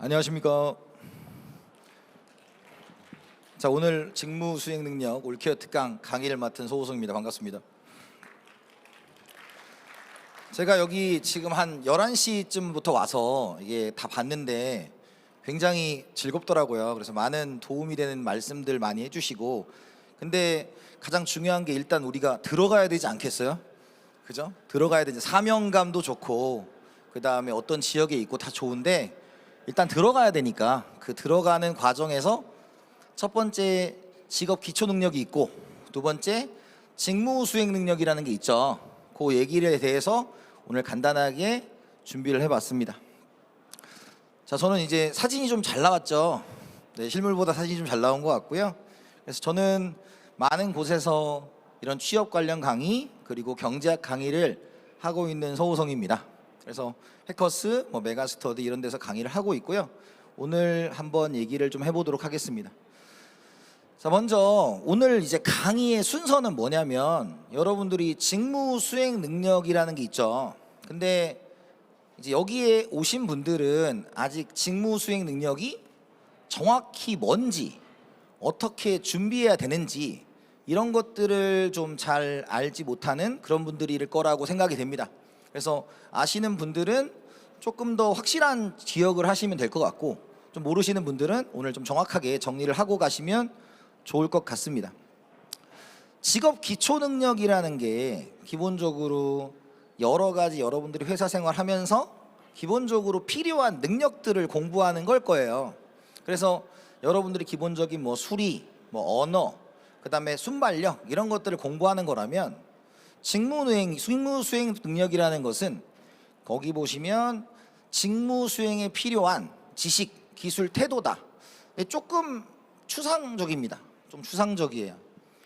안녕하십니까. 자, 오늘 직무 수행 능력 올케어 특강 강의를 맡은 소호성입니다. 반갑습니다. 제가 여기 지금 한 11시쯤부터 와서 이게 다 봤는데 굉장히 즐겁더라고요. 그래서 많은 도움이 되는 말씀들 많이 해주시고, 근데 가장 중요한 게 일단 우리가 들어가야 되지 않겠어요? 그죠? 들어가야 되지. 사명감도 좋고 그 다음에 어떤 지역에 있고 다 좋은데 일단 들어가야 되니까 그 들어가는 과정에서 첫 번째 직업 기초 능력이 있고 두 번째 직무 수행 능력이라는 게 있죠. 그 얘기에 대해서 오늘 간단하게 준비를 해봤습니다. 자, 저는 이제 사진이 좀 잘 나왔죠. 네, 실물보다 사진이 좀 잘 나온 것 같고요. 그래서 저는 많은 곳에서 이런 취업 관련 강의 그리고 경제학 강의를 하고 있는 서호성입니다. 그래서 해커스, 메가스터디 이런 데서 강의를 하고 있고요. 오늘 한번 얘기를 좀 해보도록 하겠습니다. 자, 먼저 오늘 이제 강의의 순서는 뭐냐면 여러분들이 직무 수행 능력이라는 게 있죠. 근데 이제 여기에 오신 분들은 아직 직무 수행 능력이 정확히 뭔지 어떻게 준비해야 되는지 이런 것들을 좀 잘 알지 못하는 그런 분들일 거라고 생각이 됩니다. 그래서 아시는 분들은 조금 더 확실한 기억을 하시면 될 것 같고, 좀 모르시는 분들은 오늘 좀 정확하게 정리를 하고 가시면 좋을 것 같습니다. 직업 기초 능력이라는 게 기본적으로 여러 가지 여러분들이 회사 생활하면서 기본적으로 필요한 능력들을 공부하는 걸 거예요. 그래서 여러분들이 기본적인 수리, 언어, 그 다음에 순발력 이런 것들을 공부하는 거라면 직무 수행 능력이라는 것은 거기 보시면 직무 수행에 필요한 지식, 기술, 태도다. 조금 추상적입니다. 좀 추상적이에요.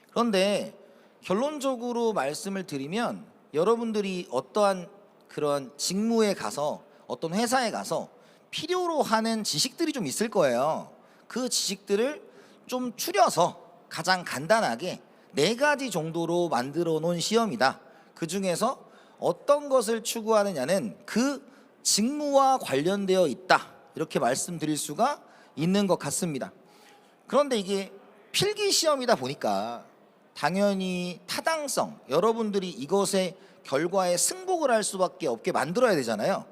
그런데 결론적으로 말씀을 드리면 여러분들이 어떠한 그런 직무에 가서 어떤 회사에 가서 필요로 하는 지식들이 좀 있을 거예요. 그 지식들을 좀 추려서 가장 간단하게 4가지 정도로 만들어 놓은 시험이다. 그 중에서 어떤 것을 추구하느냐는 그 직무와 관련되어 있다. 이렇게 말씀드릴 수가 있는 것 같습니다. 그런데 이게 필기 시험이다 보니까 당연히 타당성, 여러분들이 이것의 결과에 승복을 할 수밖에 없게 만들어야 되잖아요.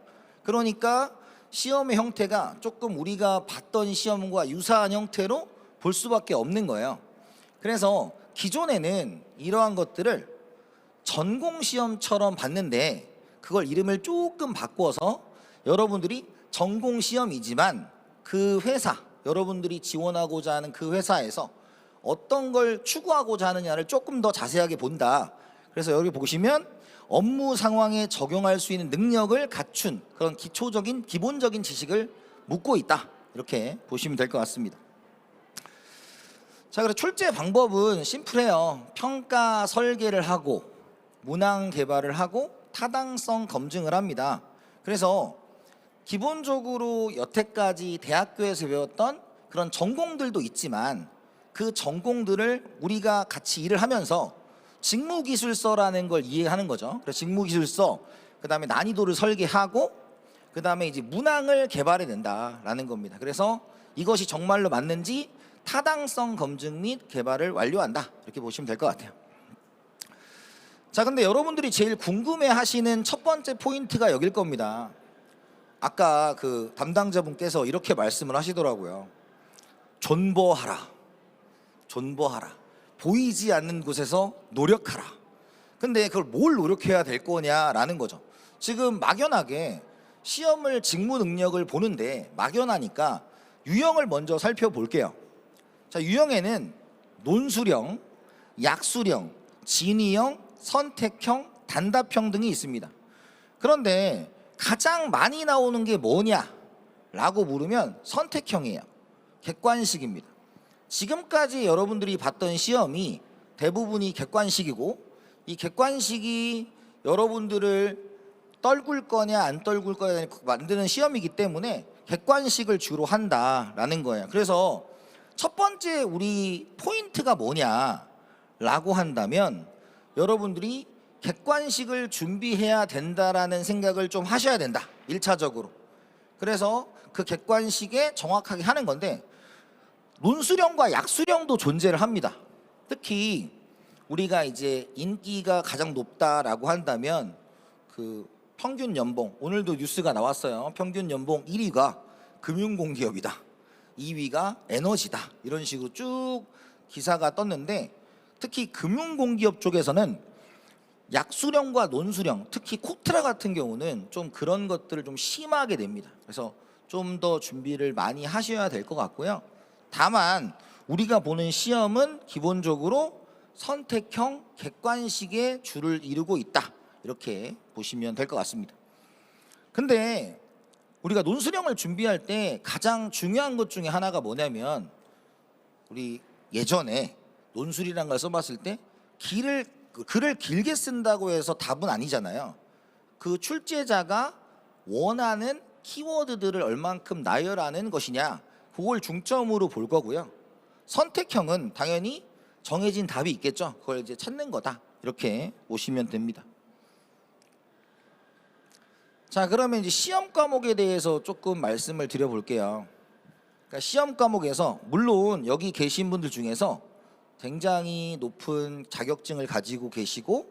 그러니까 시험의 형태가 조금 우리가 봤던 시험과 유사한 형태로 볼 수밖에 없는 거예요. 그래서 기존에는 이러한 것들을 전공시험처럼 봤는데 그걸 이름을 조금 바꿔서 여러분들이 전공시험이지만 그 회사, 여러분들이 지원하고자 하는 그 회사에서 어떤 걸 추구하고자 하느냐를 조금 더 자세하게 본다. 그래서 여기 보시면 업무 상황에 적용할 수 있는 능력을 갖춘 그런 기초적인 기본적인 지식을 묻고 있다. 이렇게 보시면 될 것 같습니다. 자, 그래서 출제 방법은 심플해요. 평가 설계를 하고 문항 개발을 하고 타당성 검증을 합니다. 그래서 기본적으로 여태까지 대학교에서 배웠던 그런 전공들도 있지만 그 전공들을 우리가 같이 일을 하면서 직무기술서라는 걸 이해하는 거죠. 그래서 직무기술서, 그 다음에 난이도를 설계하고 그 다음에 이제 문항을 개발해낸다라는 겁니다. 그래서 이것이 정말로 맞는지 타당성 검증 및 개발을 완료한다. 이렇게 보시면 될 것 같아요. 자, 근데 여러분들이 제일 궁금해 하시는 첫 번째 포인트가 여길 겁니다. 아까 그 담당자분께서 이렇게 말씀을 하시더라고요. 존버하라. 존버하라. 보이지 않는 곳에서 노력하라. 근데 그걸 뭘 노력해야 될 거냐라는 거죠. 지금 막연하게 시험을 직무 능력을 보는데 막연하니까 유형을 먼저 살펴볼게요. 자, 유형에는 논술형, 약술형, 진위형, 선택형, 단답형 등이 있습니다. 그런데 가장 많이 나오는 게 뭐냐라고 물으면 선택형이에요. 객관식입니다. 지금까지 여러분들이 봤던 시험이 대부분이 객관식이고 이 객관식이 여러분들을 떨굴 거냐 안 떨굴 거냐 만드는 시험이기 때문에 객관식을 주로 한다라는 거예요. 그래서 첫 번째 우리 포인트가 뭐냐라고 한다면 여러분들이 객관식을 준비해야 된다라는 생각을 좀 하셔야 된다. 1차적으로. 그래서 그 객관식에 정확하게 하는 건데 논술형과 약술형도 존재를 합니다. 특히 우리가 이제 인기가 가장 높다라고 한다면 그 평균 연봉, 오늘도 뉴스가 나왔어요. 평균 연봉 1위가 금융공기업이다, 2위가 에너지다, 이런 식으로 쭉 기사가 떴는데 특히 금융공기업 쪽에서는 약수령과 논수령, 특히 코트라 같은 경우는 좀 그런 것들을 좀 심하게 냅니다. 그래서 좀 더 준비를 많이 하셔야 될 것 같고요. 다만 우리가 보는 시험은 기본적으로 선택형 객관식의 줄을 이루고 있다, 이렇게 보시면 될 것 같습니다. 근데 우리가 논술형을 준비할 때 가장 중요한 것 중에 하나가 뭐냐면, 우리 예전에 논술이라는 걸 써봤을 때 글을 길게 쓴다고 해서 답은 아니잖아요. 그 출제자가 원하는 키워드들을 얼만큼 나열하는 것이냐, 그걸 중점으로 볼 거고요. 선택형은 당연히 정해진 답이 있겠죠. 그걸 이제 찾는 거다, 이렇게 보시면 됩니다. 자, 그러면 이제 시험 과목에 대해서 조금 말씀을 드려볼게요. 그러니까 시험 과목에서 물론 여기 계신 분들 중에서 굉장히 높은 자격증을 가지고 계시고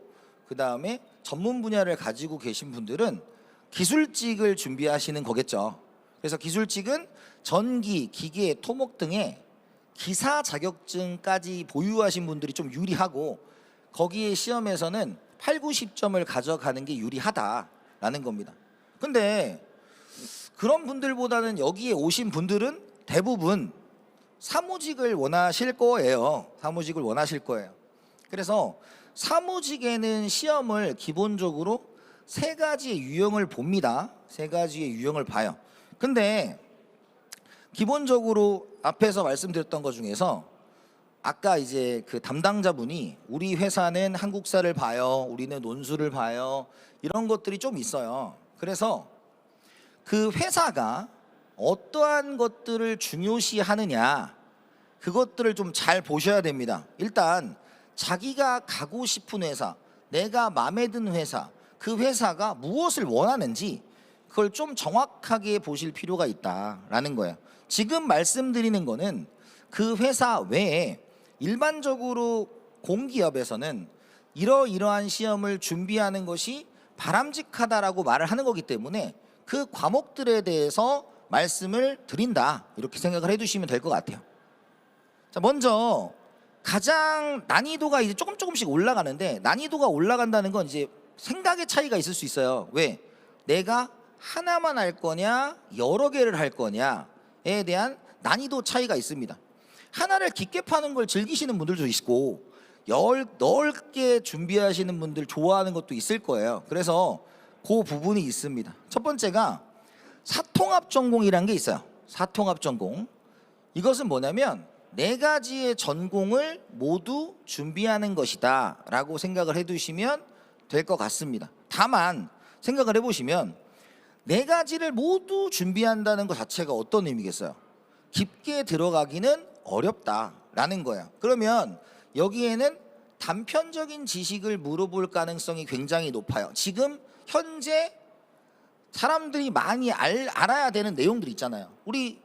그 다음에 전문 분야를 가지고 계신 분들은 기술직을 준비하시는 거겠죠. 그래서 기술직은 전기, 기계, 토목 등의 기사 자격증까지 보유하신 분들이 좀 유리하고, 거기에 시험에서는 8, 90점을 가져가는 게 유리하다라는 겁니다. 근데 그런 분들보다는 여기에 오신 분들은 대부분 사무직을 원하실 거예요. 사무직을 원하실 거예요. 그래서 사무직에는 시험을 기본적으로 3가지의 유형을 봅니다. 3가지의 유형을 봐요. 근데 기본적으로 앞에서 말씀드렸던 것 중에서 아까 이제 그 담당자분이 우리 회사는 한국사를 봐요, 우리는 논술을 봐요, 이런 것들이 좀 있어요. 그래서 그 회사가 어떠한 것들을 중요시 하느냐, 그것들을 좀 잘 보셔야 됩니다. 일단 자기가 가고 싶은 회사, 내가 마음에 든 회사, 그 회사가 무엇을 원하는지 그걸 좀 정확하게 보실 필요가 있다라는 거예요. 지금 말씀드리는 거는 그 회사 외에 일반적으로 공기업에서는 이러이러한 시험을 준비하는 것이 바람직하다라고 말을 하는 거기 때문에 그 과목들에 대해서 말씀을 드린다, 이렇게 생각을 해두시면 될 것 같아요. 자, 먼저 가장 난이도가 이제 조금씩 올라가는데, 난이도가 올라간다는 건 이제 생각의 차이가 있을 수 있어요. 왜? 내가 하나만 할 거냐 여러 개를 할 거냐에 대한 난이도 차이가 있습니다. 하나를 깊게 파는 걸 즐기시는 분들도 있고 넓게 준비하시는 분들 좋아하는 것도 있을 거예요. 그래서 그 부분이 있습니다. 첫 번째가 사통합 전공이라는 게 있어요. 사통합 전공. 이것은 뭐냐면 4가지의 전공을 모두 준비하는 것이다 라고 생각을 해두시면 될 것 같습니다. 다만 생각을 해보시면 4가지를 모두 준비한다는 것 자체가 어떤 의미겠어요? 깊게 들어가기는 어렵다라는 거예요. 그러면 여기에는 단편적인 지식을 물어볼 가능성이 굉장히 높아요. 지금 현재 사람들이 많이 알아야 되는 내용들 있잖아요. 우리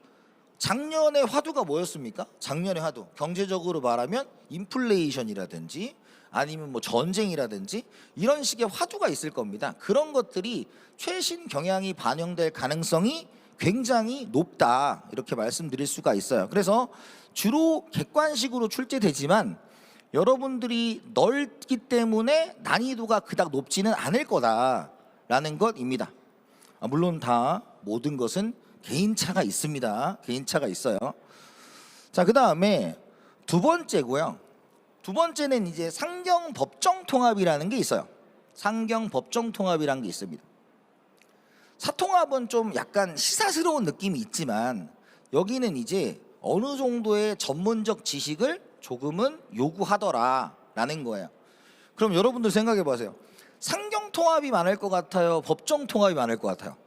작년의 화두가 뭐였습니까? 작년의 화두, 경제적으로 말하면 인플레이션이라든지 아니면 뭐 전쟁이라든지 이런 식의 화두가 있을 겁니다. 그런 것들이 최신 경향이 반영될 가능성이 굉장히 높다, 이렇게 말씀드릴 수가 있어요. 그래서 주로 객관식으로 출제되지만 여러분들이 넓기 때문에 난이도가 그닥 높지는 않을 거다라는 것입니다. 물론 다 모든 것은 개인차가 있습니다. 개인차가 있어요. 자, 그 다음에 두 번째고요. 두 번째는 이제 상경 법정 통합이라는 게 있어요. 상경 법정 통합이라는 게 있습니다. 사통합은 좀 약간 시사스러운 느낌이 있지만 여기는 이제 어느 정도의 전문적 지식을 조금은 요구하더라라는 거예요. 그럼 여러분들 생각해 보세요. 상경 통합이 많을 것 같아요, 법정 통합이 많을 것 같아요?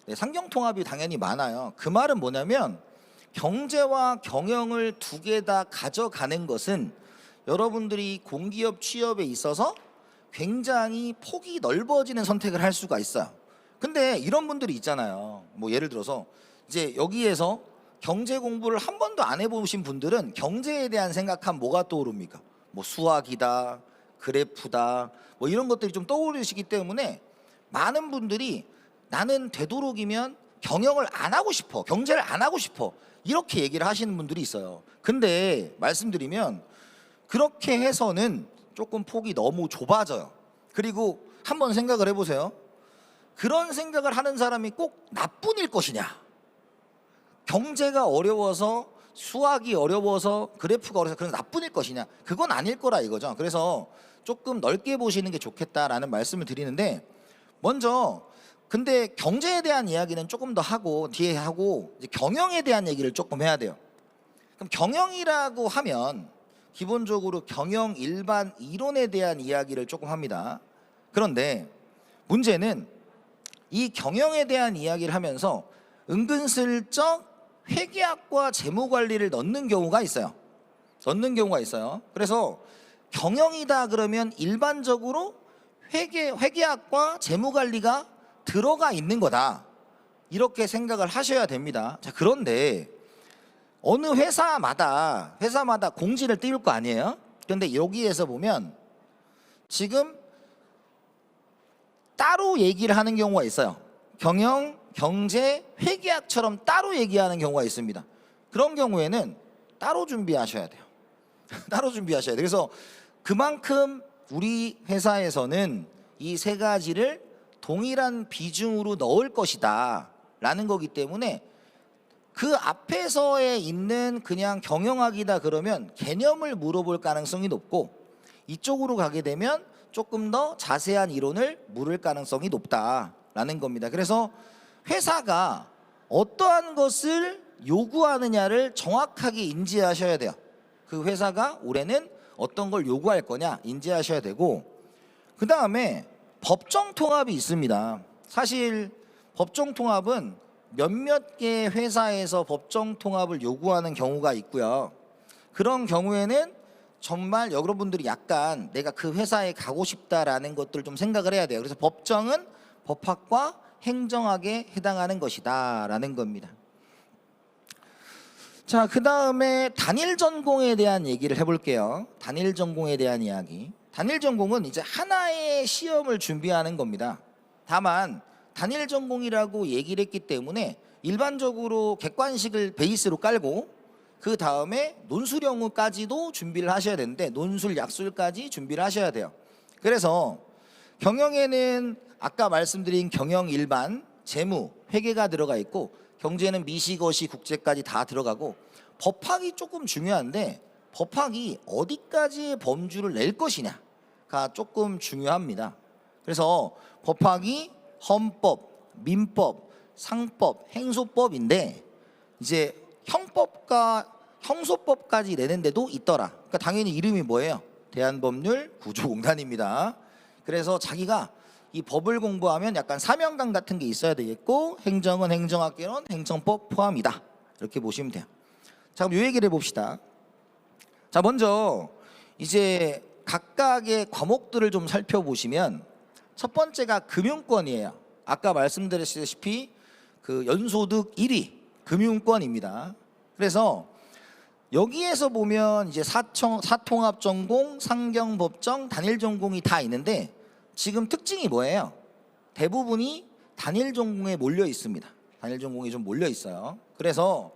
네, 상경 통합이 당연히 많아요. 그 말은 뭐냐면 경제와 경영을 2개 다 가져가는 것은 여러분들이 공기업 취업에 있어서 굉장히 폭이 넓어지는 선택을 할 수가 있어요. 근데 이런 분들이 있잖아요. 뭐 예를 들어서 이제 여기에서 경제 공부를 한 번도 안 해보신 분들은 경제에 대한 생각하면 뭐가 떠오릅니까? 뭐 수학이다, 그래프다, 뭐 이런 것들이 좀 떠오르시기 때문에 많은 분들이 나는 되도록이면 경영을 안 하고 싶어, 경제를 안 하고 싶어, 이렇게 얘기를 하시는 분들이 있어요. 근데 말씀드리면 그렇게 해서는 조금 폭이 너무 좁아져요. 그리고 한번 생각을 해보세요. 그런 생각을 하는 사람이 꼭 나쁜 일 것이냐, 경제가 어려워서 수학이 어려워서 그래프가 어려워서 그런 나쁜 일 것이냐, 그건 아닐 거라 이거죠. 그래서 조금 넓게 보시는 게 좋겠다라는 말씀을 드리는데, 먼저 근데 경제에 대한 이야기는 조금 더 하고 뒤에 하고 이제 경영에 대한 얘기를 조금 해야 돼요. 그럼 경영이라고 하면 기본적으로 경영 일반 이론에 대한 이야기를 조금 합니다. 그런데 문제는 이 경영에 대한 이야기를 하면서 은근슬쩍 회계학과 재무관리를 넣는 경우가 있어요. 그래서 경영이다 그러면 일반적으로 회계학과 재무관리가 들어가 있는 거다, 이렇게 생각을 하셔야 됩니다. 자, 그런데 어느 회사마다 공지를 띄울 거 아니에요? 그런데 여기에서 보면 지금 따로 얘기를 하는 경우가 있어요. 경영, 경제, 회계학처럼 따로 얘기하는 경우가 있습니다. 그런 경우에는 따로 준비하셔야 돼요. 따로 준비하셔야 돼요. 그래서 그만큼 우리 회사에서는 이 세 가지를 동일한 비중으로 넣을 것이다 라는 거기 때문에 그 앞에서에 있는 그냥 경영학이다 그러면 개념을 물어볼 가능성이 높고, 이쪽으로 가게 되면 조금 더 자세한 이론을 물을 가능성이 높다라는 겁니다. 그래서 회사가 어떠한 것을 요구하느냐를 정확하게 인지하셔야 돼요. 그 회사가 올해는 어떤 걸 요구할 거냐 인지하셔야 되고, 그 다음에 법정 통합이 있습니다. 사실 법정 통합은 몇몇 개 회사에서 법정 통합을 요구하는 경우가 있고요. 그런 경우에는 정말 여러분들이 약간 내가 그 회사에 가고 싶다라는 것들을 좀 생각을 해야 돼요. 그래서 법정은 법학과 행정학에 해당하는 것이다 라는 겁니다. 자, 그 다음에 단일 전공에 대한 얘기를 해볼게요. 단일 전공에 대한 이야기. 단일 전공은 이제 하나의 시험을 준비하는 겁니다. 다만 단일 전공이라고 얘기를 했기 때문에 일반적으로 객관식을 베이스로 깔고 그 다음에 논술형까지도 준비를 하셔야 되는데, 논술, 약술까지 준비를 하셔야 돼요. 그래서 경영에는 아까 말씀드린 경영 일반, 재무, 회계가 들어가 있고, 경제는 미시거시, 국제까지 다 들어가고, 법학이 조금 중요한데 법학이 어디까지의 범주를 낼 것이냐가 조금 중요합니다. 그래서 법학이 헌법, 민법, 상법, 행소법인데 이제 형법과 형소법까지 내는 데도 있더라. 그러니까 당연히 이름이 뭐예요? 대한법률 구조공단입니다. 그래서 자기가 이 법을 공부하면 약간 사명감 같은 게 있어야 되겠고, 행정은 행정학개론, 행정법 포함이다, 이렇게 보시면 돼요. 자, 그럼 이 얘기를 해봅시다. 자, 먼저 이제 각각의 과목들을 좀 살펴보시면 첫 번째가 금융권이에요. 아까 말씀드렸다시피 그 연소득 1위 금융권입니다. 그래서 여기에서 보면 이제 사통합 전공, 상경법정, 단일 전공이 다 있는데, 지금 특징이 뭐예요? 대부분이 단일 전공에 몰려 있습니다. 단일 전공이 좀 몰려 있어요. 그래서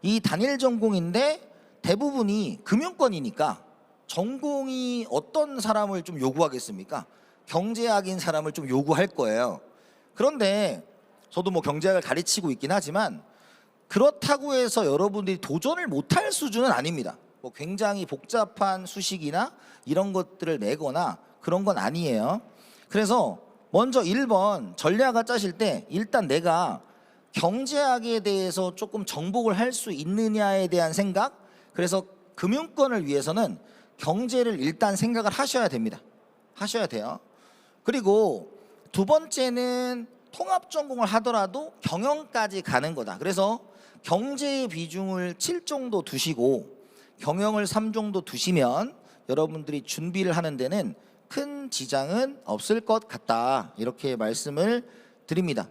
이 단일 전공인데 대부분이 금융권이니까 전공이 어떤 사람을 좀 요구하겠습니까? 경제학인 사람을 좀 요구할 거예요. 그런데 저도 뭐 경제학을 가르치고 있긴 하지만 그렇다고 해서 여러분들이 도전을 못할 수준은 아닙니다. 뭐 굉장히 복잡한 수식이나 이런 것들을 내거나 그런 건 아니에요. 그래서 먼저 1번 전략을 짜실 때 일단 내가 경제학에 대해서 조금 정복을 할 수 있느냐에 대한 생각, 그래서 금융권을 위해서는 경제를 일단 생각을 하셔야 됩니다. 하셔야 돼요. 그리고 두 번째는 통합 전공을 하더라도 경영까지 가는 거다. 그래서 경제의 비중을 7 정도 두시고 경영을 3 정도 두시면 여러분들이 준비를 하는 데는 큰 지장은 없을 것 같다, 이렇게 말씀을 드립니다.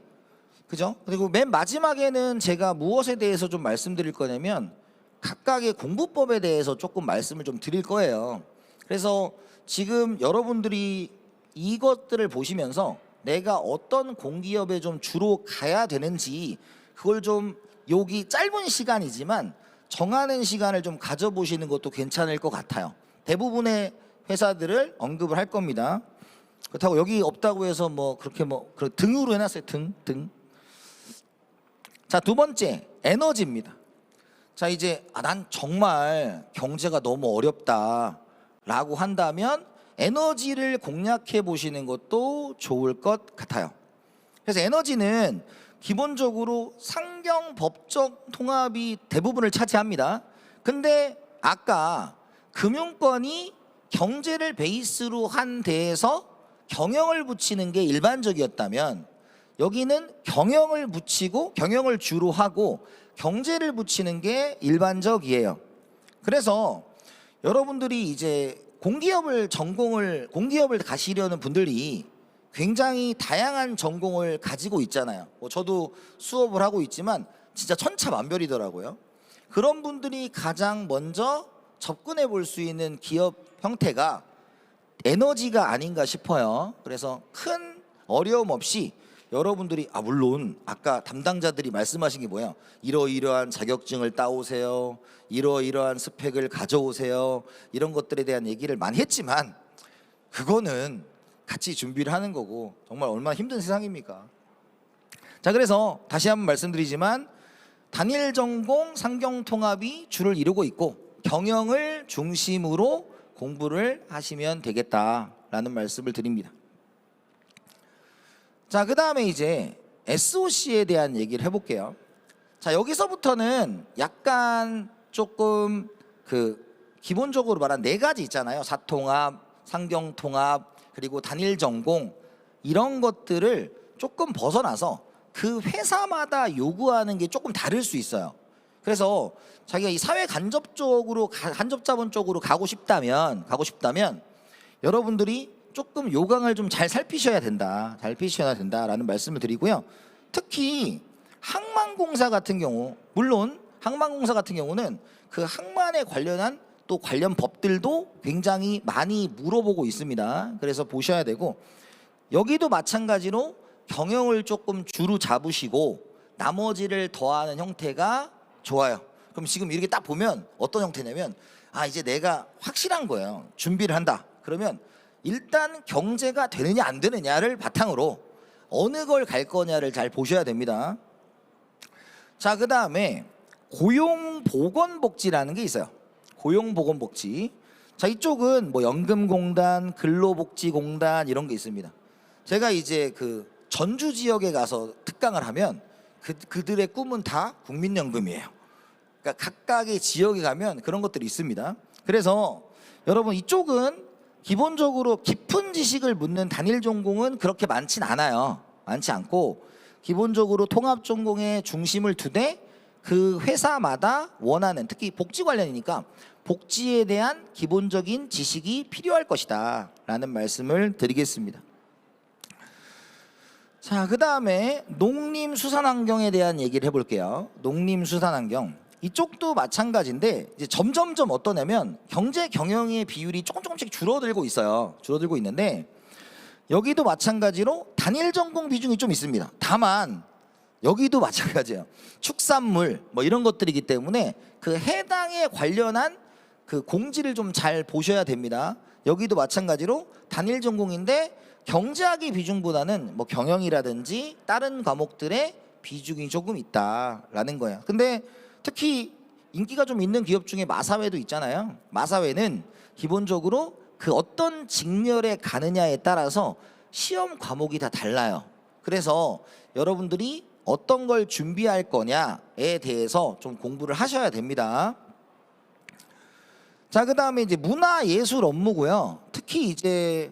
그죠? 그리고 맨 마지막에는 제가 무엇에 대해서 좀 말씀드릴 거냐면 각각의 공부법에 대해서 조금 말씀을 좀 드릴 거예요. 그래서 지금 여러분들이 이것들을 보시면서 내가 어떤 공기업에 좀 주로 가야 되는지 그걸 좀 여기 짧은 시간이지만 정하는 시간을 좀 가져보시는 것도 괜찮을 것 같아요. 대부분의 회사들을 언급을 할 겁니다. 그렇다고 여기 없다고 해서 뭐 그렇게 뭐 등으로 해놨어요. 등. 자, 두 번째 에너지입니다. 자, 이제 난 정말 경제가 너무 어렵다라고 한다면 에너지를 공략해 보시는 것도 좋을 것 같아요. 그래서 에너지는 기본적으로 상경 법적 통합이 대부분을 차지합니다. 근데 아까 금융권이 경제를 베이스로 한 데에서 경영을 붙이는 게 일반적이었다면 여기는 경영을 붙이고 경영을 주로 하고 경제를 붙이는 게 일반적이에요. 그래서 여러분들이 이제 공기업을 가시려는 분들이 굉장히 다양한 전공을 가지고 있잖아요. 뭐 저도 수업을 하고 있지만 진짜 천차만별이더라고요. 그런 분들이 가장 먼저 접근해 볼 수 있는 기업 형태가 에너지가 아닌가 싶어요. 그래서 큰 어려움 없이 여러분들이 물론 아까 담당자들이 말씀하신 게 뭐야? 이러이러한 자격증을 따오세요. 이러이러한 스펙을 가져오세요. 이런 것들에 대한 얘기를 많이 했지만 그거는 같이 준비를 하는 거고 정말 얼마나 힘든 세상입니까? 자, 그래서 다시 한번 말씀드리지만 단일 전공 상경 통합이 주를 이루고 있고 경영을 중심으로 공부를 하시면 되겠다라는 말씀을 드립니다. 자, 그 다음에 이제 SOC에 대한 얘기를 해볼게요. 자, 여기서부터는 약간 조금 기본적으로 말한 네 가지 있잖아요. 사통합, 상경통합, 그리고 단일 전공 이런 것들을 조금 벗어나서 그 회사마다 요구하는 게 조금 다를 수 있어요. 그래서 자기가 이 사회 간접자본 쪽으로 가고 싶다면 여러분들이 조금 요강을 좀 잘 살피셔야 된다라는 말씀을 드리고요. 특히 항만공사 같은 경우, 물론 항만공사 같은 경우는 그 항만에 관련한 또 관련 법들도 굉장히 많이 물어보고 있습니다. 그래서 보셔야 되고 여기도 마찬가지로 경영을 조금 주로 잡으시고 나머지를 더하는 형태가 좋아요. 그럼 지금 이렇게 딱 보면 어떤 형태냐면 이제 내가 확실한 거예요. 준비를 한다. 그러면 일단 경제가 되느냐 안 되느냐를 바탕으로 어느 걸 갈 거냐를 잘 보셔야 됩니다. 자, 그 다음에 고용보건복지라는 게 있어요. 고용보건복지. 자, 이쪽은 뭐 연금공단, 근로복지공단 이런 게 있습니다. 제가 이제 그 전주 지역에 가서 특강을 하면 그들의 꿈은 다 국민연금이에요. 그러니까 각각의 지역에 가면 그런 것들이 있습니다. 그래서 여러분 이쪽은 기본적으로 깊은 지식을 묻는 단일 전공은 그렇게 많진 않아요. 많지 않고 기본적으로 통합 전공에 중심을 두되 그 회사마다 원하는, 특히 복지 관련이니까 복지에 대한 기본적인 지식이 필요할 것이다 라는 말씀을 드리겠습니다. 자, 그 다음에 농림수산환경에 대한 얘기를 해볼게요. 농림수산환경 이쪽도 마찬가지인데 이제 점점점 어떠냐면 경제 경영의 비율이 조금씩 줄어들고 있어요. 줄어들고 있는데 여기도 마찬가지로 단일 전공 비중이 좀 있습니다. 다만 여기도 마찬가지예요. 축산물 뭐 이런 것들이기 때문에 그 해당에 관련한 그 공지를 좀 잘 보셔야 됩니다. 여기도 마찬가지로 단일 전공인데 경제학의 비중보다는 뭐 경영이라든지 다른 과목들의 비중이 조금 있다라는 거예요. 근데 특히 인기가 좀 있는 기업 중에 마사회도 있잖아요. 마사회는 기본적으로 그 어떤 직렬에 가느냐에 따라서 시험 과목이 다 달라요. 그래서 여러분들이 어떤 걸 준비할 거냐에 대해서 좀 공부를 하셔야 됩니다. 자, 그 다음에 이제 문화예술 업무고요. 특히 이제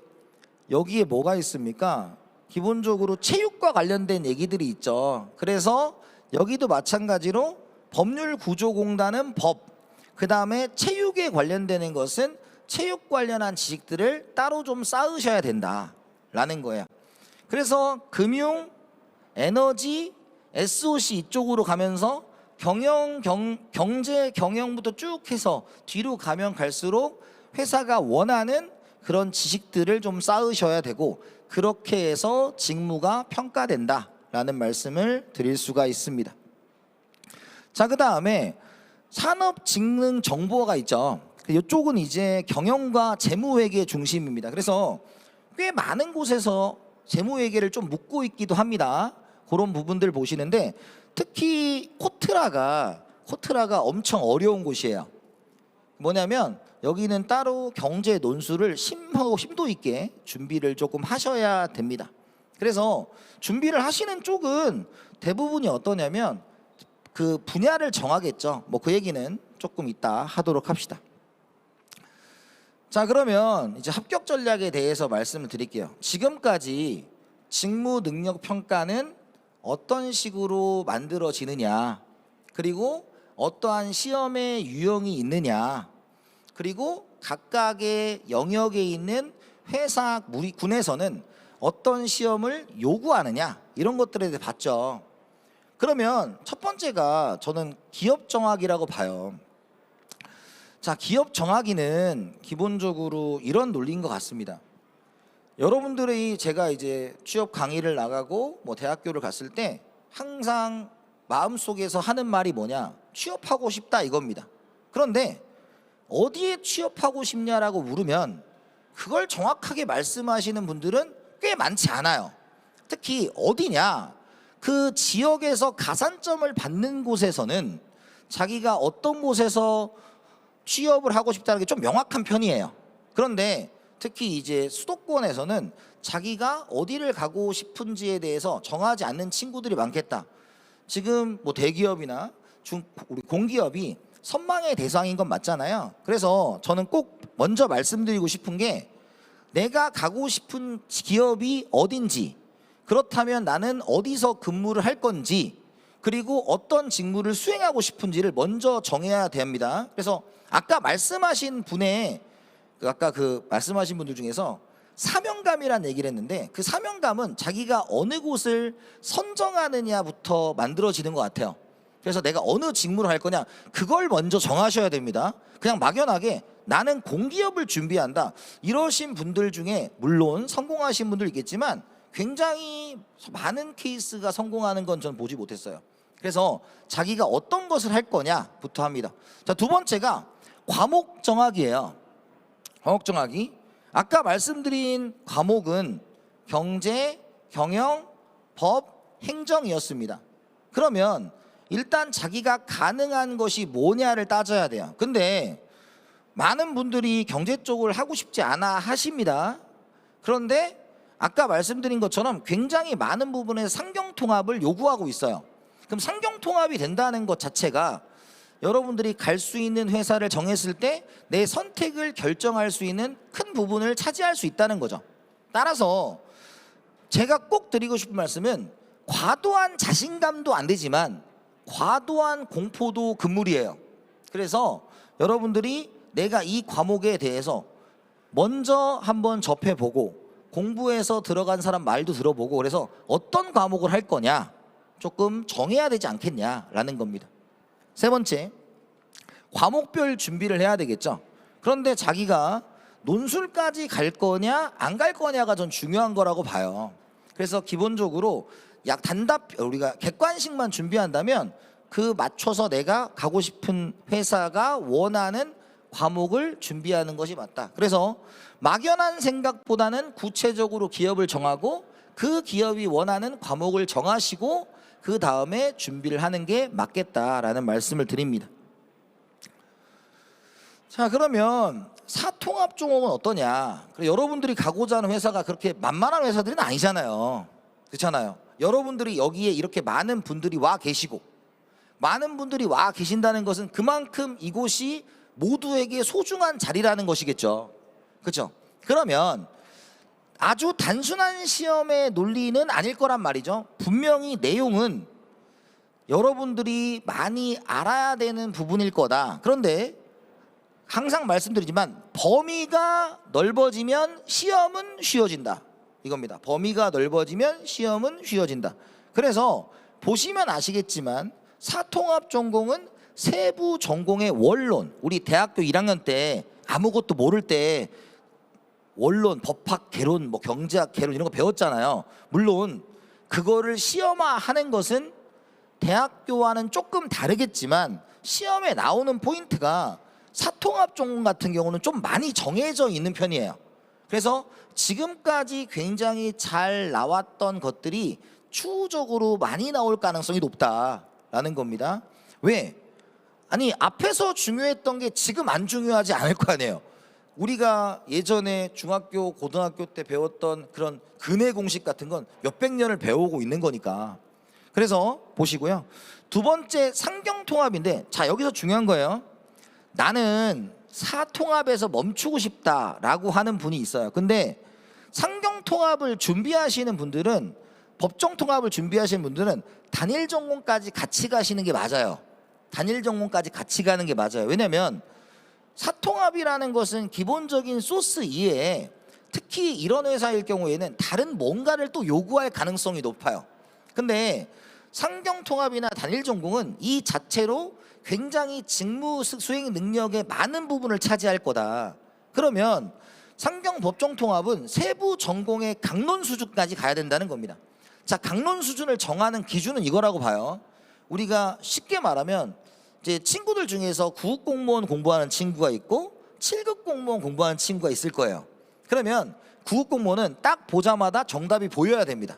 여기에 뭐가 있습니까? 기본적으로 체육과 관련된 얘기들이 있죠. 그래서 여기도 마찬가지로 법률구조공단은 법, 그 다음에 체육에 관련되는 것은 체육 관련한 지식들을 따로 좀 쌓으셔야 된다라는 거예요. 그래서 금융, 에너지, SOC 이쪽으로 가면서 경제, 경영부터 쭉 해서 뒤로 가면 갈수록 회사가 원하는 그런 지식들을 좀 쌓으셔야 되고, 그렇게 해서 직무가 평가된다라는 말씀을 드릴 수가 있습니다. 자, 그 다음에 산업직능정보가 있죠. 이쪽은 이제 경영과 재무회계 중심입니다. 그래서 꽤 많은 곳에서 재무회계를 좀 묻고 있기도 합니다. 그런 부분들 보시는데, 특히 코트라가 엄청 어려운 곳이에요. 뭐냐면 여기는 따로 경제 논술을 심도 있게 준비를 조금 하셔야 됩니다. 그래서 준비를 하시는 쪽은 대부분이 어떠냐면 그 분야를 정하겠죠. 뭐 그 얘기는 조금 이따 하도록 합시다. 자, 그러면 이제 합격 전략에 대해서 말씀을 드릴게요. 지금까지 직무 능력 평가는 어떤 식으로 만들어지느냐, 그리고 어떠한 시험의 유형이 있느냐, 그리고 각각의 영역에 있는 회사 군에서는 어떤 시험을 요구하느냐, 이런 것들에 대해 봤죠. 그러면 첫 번째가 저는 기업 정학이라고 봐요. 자, 기업 정학이는 기본적으로 이런 논리인 것 같습니다. 여러분들이 제가 이제 취업 강의를 나가고 뭐 대학교를 갔을 때 항상 마음속에서 하는 말이 뭐냐, 취업하고 싶다 이겁니다. 그런데 어디에 취업하고 싶냐라고 물으면 그걸 정확하게 말씀하시는 분들은 꽤 많지 않아요. 특히 어디냐, 그 지역에서 가산점을 받는 곳에서는 자기가 어떤 곳에서 취업을 하고 싶다는 게 좀 명확한 편이에요. 그런데 특히 이제 수도권에서는 자기가 어디를 가고 싶은지에 대해서 정하지 않는 친구들이 많겠다. 지금 뭐 대기업이나 우리 공기업이 선망의 대상인 건 맞잖아요. 그래서 저는 꼭 먼저 말씀드리고 싶은 게, 내가 가고 싶은 기업이 어딘지, 그렇다면 나는 어디서 근무를 할 건지, 그리고 어떤 직무를 수행하고 싶은지를 먼저 정해야 됩니다. 그래서 아까 말씀하신 말씀하신 분들 중에서 사명감이라는 얘기를 했는데, 그 사명감은 자기가 어느 곳을 선정하느냐부터 만들어지는 것 같아요. 그래서 내가 어느 직무를 할 거냐, 그걸 먼저 정하셔야 됩니다. 그냥 막연하게 나는 공기업을 준비한다 이러신 분들 중에 물론 성공하신 분들 있겠지만 굉장히 많은 케이스가 성공하는 건 전 보지 못했어요. 그래서 자기가 어떤 것을 할 거냐부터 합니다. 자, 두 번째가 과목 정학이에요. 과목 정학이 아까 말씀드린 과목은 경제, 경영, 법, 행정이었습니다. 그러면 일단 자기가 가능한 것이 뭐냐를 따져야 돼요. 근데 많은 분들이 경제 쪽을 하고 싶지 않아 하십니다. 그런데 아까 말씀드린 것처럼 굉장히 많은 부분에서 상경통합을 요구하고 있어요. 그럼 상경통합이 된다는 것 자체가 여러분들이 갈 수 있는 회사를 정했을 때 내 선택을 결정할 수 있는 큰 부분을 차지할 수 있다는 거죠. 따라서 제가 꼭 드리고 싶은 말씀은, 과도한 자신감도 안 되지만 과도한 공포도 금물이에요. 그래서 여러분들이 내가 이 과목에 대해서 먼저 한번 접해보고 공부해서 들어간 사람 말도 들어보고, 그래서 어떤 과목을 할 거냐 조금 정해야 되지 않겠냐라는 겁니다. 세 번째, 과목별 준비를 해야 되겠죠. 그런데 자기가 논술까지 갈 거냐 안 갈 거냐가 전 중요한 거라고 봐요. 그래서 기본적으로 우리가 객관식만 준비한다면 그 맞춰서 내가 가고 싶은 회사가 원하는 과목을 준비하는 것이 맞다. 그래서 막연한 생각보다는 구체적으로 기업을 정하고 그 기업이 원하는 과목을 정하시고 그 다음에 준비를 하는 게 맞겠다라는 말씀을 드립니다. 자, 그러면 사통합 종목은 어떠냐? 여러분들이 가고자 하는 회사가 그렇게 만만한 회사들은 아니잖아요. 그렇잖아요. 여러분들이 여기에 이렇게 많은 분들이 와 계시고, 많은 분들이 와 계신다는 것은 그만큼 이곳이 모두에게 소중한 자리라는 것이겠죠. 그렇죠? 그러면 아주 단순한 시험의 논리는 아닐 거란 말이죠. 분명히 내용은 여러분들이 많이 알아야 되는 부분일 거다. 그런데 항상 말씀드리지만 범위가 넓어지면 시험은 쉬워진다 이겁니다. 범위가 넓어지면 시험은 쉬워진다. 그래서 보시면 아시겠지만 사통합 전공은 세부 전공의 원론, 우리 대학교 1학년 때 아무것도 모를 때 원론, 법학, 개론, 뭐 경제학, 개론 이런 거 배웠잖아요. 물론 그거를 시험화하는 것은 대학교와는 조금 다르겠지만 시험에 나오는 포인트가 사통합 전공 같은 경우는 좀 많이 정해져 있는 편이에요. 그래서 지금까지 굉장히 잘 나왔던 것들이 추후적으로 많이 나올 가능성이 높다라는 겁니다. 왜? 아니 앞에서 중요했던 게 지금 안 중요하지 않을 거 아니에요. 우리가 예전에 중학교, 고등학교 때 배웠던 그런 근해 공식 같은 건 몇백 년을 배우고 있는 거니까. 그래서 보시고요. 두 번째 상경통합인데, 자 여기서 중요한 거예요. 나는 사통합에서 멈추고 싶다라고 하는 분이 있어요. 근데 상경통합을 준비하시는 분들은, 법정통합을 준비하시는 분들은 단일 전공까지 같이 가시는 게 맞아요. 단일 전공까지 같이 가는 게 맞아요. 왜냐면 사통합이라는 것은 기본적인 소스 이외에 특히 이런 회사일 경우에는 다른 뭔가를 또 요구할 가능성이 높아요. 근데 상경통합이나 단일 전공은 이 자체로 굉장히 직무 수행 능력의 많은 부분을 차지할 거다. 그러면 상경 법정통합은 세부 전공의 강론 수준까지 가야 된다는 겁니다. 자, 강론 수준을 정하는 기준은 이거라고 봐요. 우리가 쉽게 말하면 이제 친구들 중에서 9급 공무원 공부하는 친구가 있고 7급 공무원 공부하는 친구가 있을 거예요. 그러면 9급 공무원은 딱 보자마자 정답이 보여야 됩니다.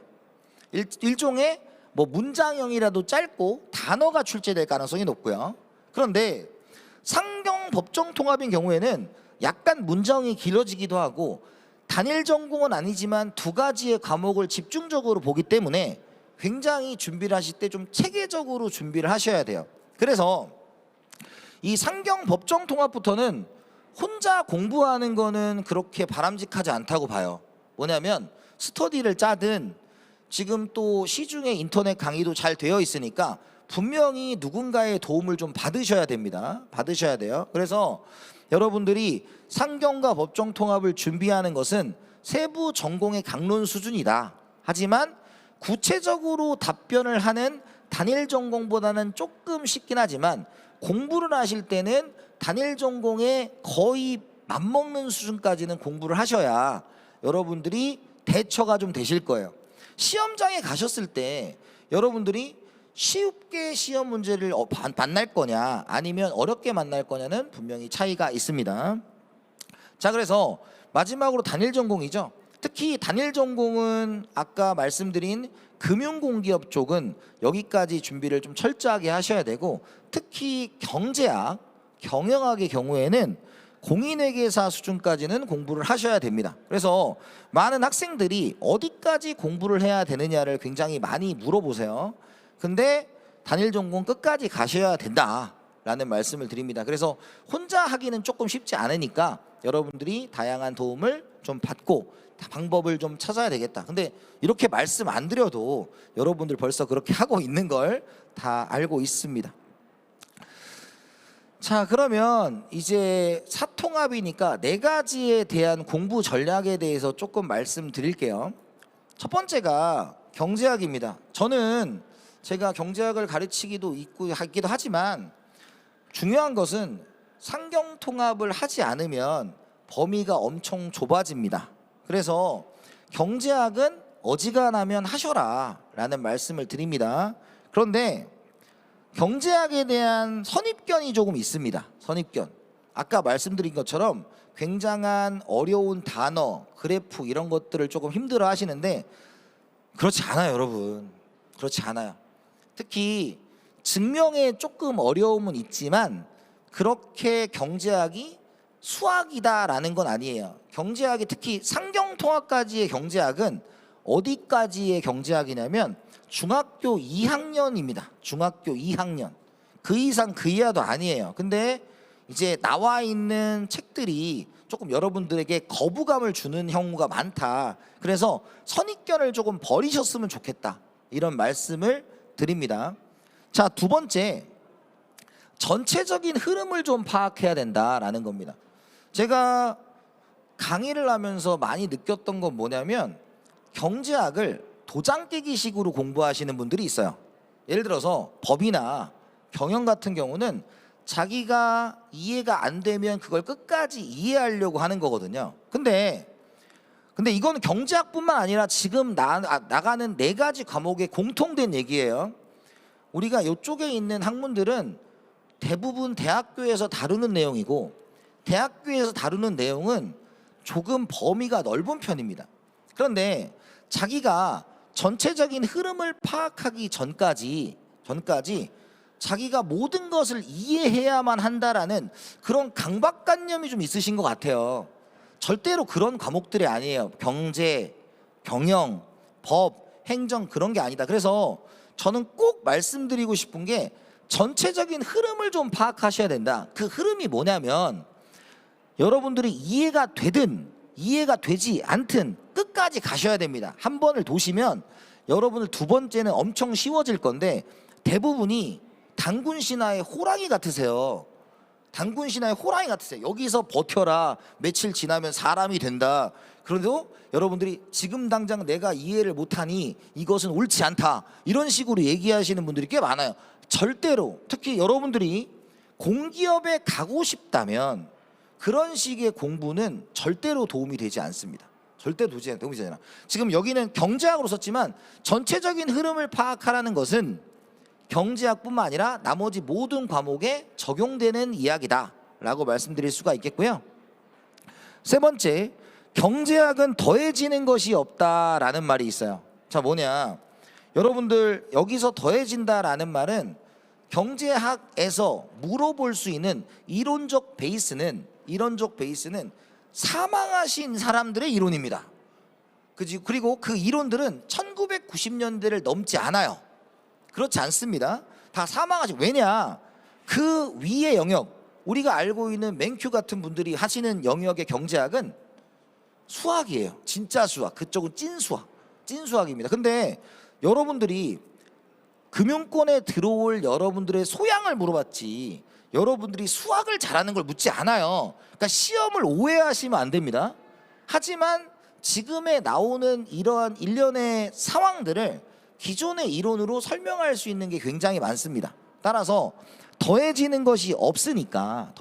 일종의 뭐 문장형이라도 짧고 단어가 출제될 가능성이 높고요. 그런데 상경 법정통합인 경우에는 약간 문장이 길어지기도 하고 단일 전공은 아니지만 두 가지의 과목을 집중적으로 보기 때문에 굉장히 준비를 하실 때 좀 체계적으로 준비를 하셔야 돼요. 그래서 이 상경 법정통합부터는 혼자 공부하는 거는 그렇게 바람직하지 않다고 봐요. 뭐냐면 스터디를 짜든 지금 또 시중에 인터넷 강의도 잘 되어 있으니까 분명히 누군가의 도움을 좀 받으셔야 됩니다. 받으셔야 돼요. 그래서 여러분들이 상경과 법정통합을 준비하는 것은 세부 전공의 강론 수준이다. 하지만 구체적으로 답변을 하는 단일 전공보다는 조금 쉽긴 하지만 공부를 하실 때는 단일 전공에 거의 맞먹는 수준까지는 공부를 하셔야 여러분들이 대처가 좀 되실 거예요. 시험장에 가셨을 때 여러분들이 쉽게 시험 문제를 만날 거냐 아니면 어렵게 만날 거냐는 분명히 차이가 있습니다. 자, 그래서 마지막으로 단일 전공이죠. 특히 단일 전공은 아까 말씀드린 금융공기업 쪽은 여기까지 준비를 좀 철저하게 하셔야 되고, 특히 경제학, 경영학의 경우에는 공인회계사 수준까지는 공부를 하셔야 됩니다. 그래서 많은 학생들이 어디까지 공부를 해야 되느냐를 굉장히 많이 물어보세요. 근데 단일 전공 끝까지 가셔야 된다라는 말씀을 드립니다. 그래서 혼자 하기는 조금 쉽지 않으니까 여러분들이 다양한 도움을 좀 받고 방법을 좀 찾아야 되겠다. 근데 이렇게 말씀 안 드려도 여러분들 벌써 그렇게 하고 있는 걸 다 알고 있습니다. 자, 그러면 이제 사통합이니까 네 가지에 대한 공부 전략에 대해서 조금 말씀드릴게요. 첫 번째가 경제학입니다. 저는 제가 경제학을 가르치기도 있기도 하지만 중요한 것은 상경통합을 하지 않으면 범위가 엄청 좁아집니다. 그래서 경제학은 어지간하면 하셔라 라는 말씀을 드립니다. 그런데 경제학에 대한 선입견이 조금 있습니다. 선입견. 아까 말씀드린 것처럼 굉장한 어려운 단어, 그래프 이런 것들을 조금 힘들어 하시는데 그렇지 않아요, 여러분. 그렇지 않아요. 특히 증명에 조금 어려움은 있지만 그렇게 경제학이 수학이다라는 건 아니에요. 경제학이 특히 상경통합까지의 경제학은 어디까지의 경제학이냐면 중학교 2학년입니다. 중학교 2학년. 그 이상 그 이하도 아니에요. 근데 이제 나와 있는 책들이 조금 여러분들에게 거부감을 주는 경우가 많다. 그래서 선입견을 조금 버리셨으면 좋겠다. 이런 말씀을 드립니다. 자, 두 번째, 전체적인 흐름을 좀 파악해야 된다라는 겁니다. 제가 강의를 하면서 많이 느꼈던 건 뭐냐면 경제학을 도장 깨기 식으로 공부하시는 분들이 있어요. 예를 들어서 법이나 경영 같은 경우는 자기가 이해가 안 되면 그걸 끝까지 이해하려고 하는 거거든요. 근데 이건 경제학뿐만 아니라 지금 나가는 4가지 과목의 공통된 얘기예요. 우리가 이쪽에 있는 학문들은 대부분 대학교에서 다루는 내용이고, 대학교에서 다루는 내용은 조금 범위가 넓은 편입니다. 그런데 자기가 전체적인 흐름을 파악하기 전까지 자기가 모든 것을 이해해야만 한다라는 그런 강박관념이 좀 있으신 것 같아요. 절대로 그런 과목들이 아니에요. 경제, 경영, 법, 행정 그런 게 아니다. 그래서 저는 꼭 말씀드리고 싶은 게 전체적인 흐름을 좀 파악하셔야 된다. 그 흐름이 뭐냐면 여러분들이 이해가 되든 이해가 되지 않든 끝까지 가셔야 됩니다. 한 번을 도시면 여러분들 2번째는 엄청 쉬워질 건데, 대부분이 단군 신화의 호랑이 같으세요. 단군 신화의 호랑이 같으세요. 여기서 버텨라. 며칠 지나면 사람이 된다. 그래도 여러분들이 지금 당장 내가 이해를 못하니 이것은 옳지 않다, 이런 식으로 얘기하시는 분들이 꽤 많아요. 절대로, 특히 여러분들이 공기업에 가고 싶다면 그런 식의 공부는 절대로 도움이 되지 않습니다. 절대로 도움이 되지 않아. 지금 여기는 경제학으로 썼지만 전체적인 흐름을 파악하라는 것은 경제학뿐만 아니라 나머지 모든 과목에 적용되는 이야기다 라고 말씀드릴 수가 있겠고요. 3번째, 경제학은 더해지는 것이 없다라는 말이 있어요. 자, 뭐냐, 여러분들 여기서 더해진다라는 말은 경제학에서 물어볼 수 있는 이론적 베이스는 사망하신 사람들의 이론입니다. 그리고 그 이론들은 1990년대를 넘지 않아요. 그렇지 않습니다. 다 사망하신. 왜냐, 그 위의 영역, 우리가 알고 있는 맨큐 같은 분들이 하시는 영역의 경제학은 수학이에요. 진짜 수학. 그쪽은 찐수학입니다. 근데 여러분들이 금융권에 들어올 여러분들의 소양을 물어봤지 여러분들이 수학을 잘하는 걸 묻지 않아요. 그러니까 시험을 오해하시면 안 됩니다. 하지만 지금에 나오는 이러한 일련의 상황들을 기존의 이론으로 설명할 수 있는 게 굉장히 많습니다. 따라서 더해지는 것이 없으니까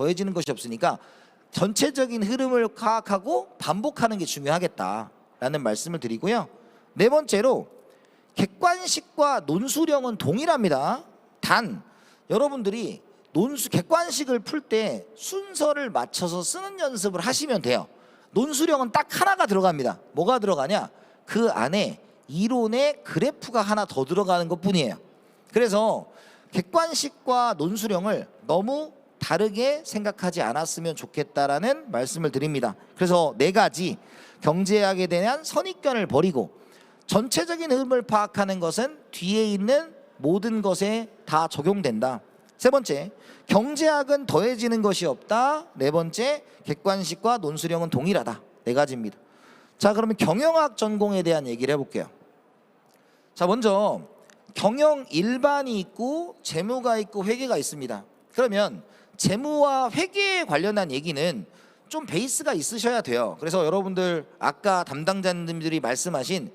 전체적인 흐름을 파악하고 반복하는 게 중요하겠다라는 말씀을 드리고요. 4번째로, 객관식과 논술형은 동일합니다. 단 여러분들이 객관식을 풀 때 순서를 맞춰서 쓰는 연습을 하시면 돼요. 논술형은 딱 하나가 들어갑니다. 뭐가 들어가냐, 그 안에 이론의 그래프가 하나 더 들어가는 것 뿐이에요. 그래서 객관식과 논술형을 너무 다르게 생각하지 않았으면 좋겠다라는 말씀을 드립니다. 그래서 4가지 경제학에 대한 선입견을 버리고 전체적인 흐름을 파악하는 것은 뒤에 있는 모든 것에 다 적용된다. 3번째, 경제학은 더해지는 것이 없다. 4번째, 객관식과 논술형은 동일하다. 4가지입니다. 자, 그러면 경영학 전공에 대한 얘기를 해볼게요. 자, 먼저 경영 일반이 있고 재무가 있고 회계가 있습니다. 그러면 재무와 회계에 관련한 얘기는 좀 베이스가 있으셔야 돼요. 그래서 여러분들 아까 담당자님들이 말씀하신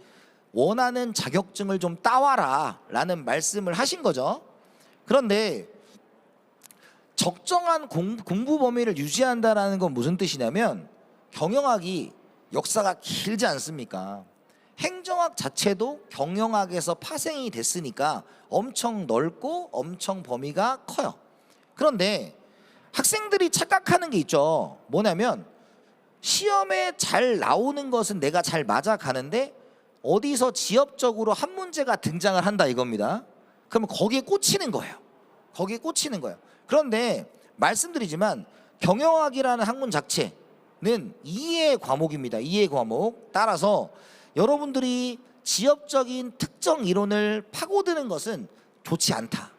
원하는 자격증을 좀 따와라 라는 말씀을 하신 거죠. 그런데 적정한 공부 범위를 유지한다는 건 무슨 뜻이냐면, 경영학이 역사가 길지 않습니까? 행정학 자체도 경영학에서 파생이 됐으니까 엄청 넓고 엄청 범위가 커요. 그런데 학생들이 착각하는 게 있죠. 뭐냐면 시험에 잘 나오는 것은 내가 잘 맞아가는데 어디서 지엽적으로 한 문제가 등장을 한다 이겁니다. 그러면 거기에 꽂히는 거예요. 그런데 말씀드리지만 경영학이라는 학문 자체는 이해 과목입니다. 이해 과목. 따라서 여러분들이 지엽적인 특정 이론을 파고드는 것은 좋지 않다.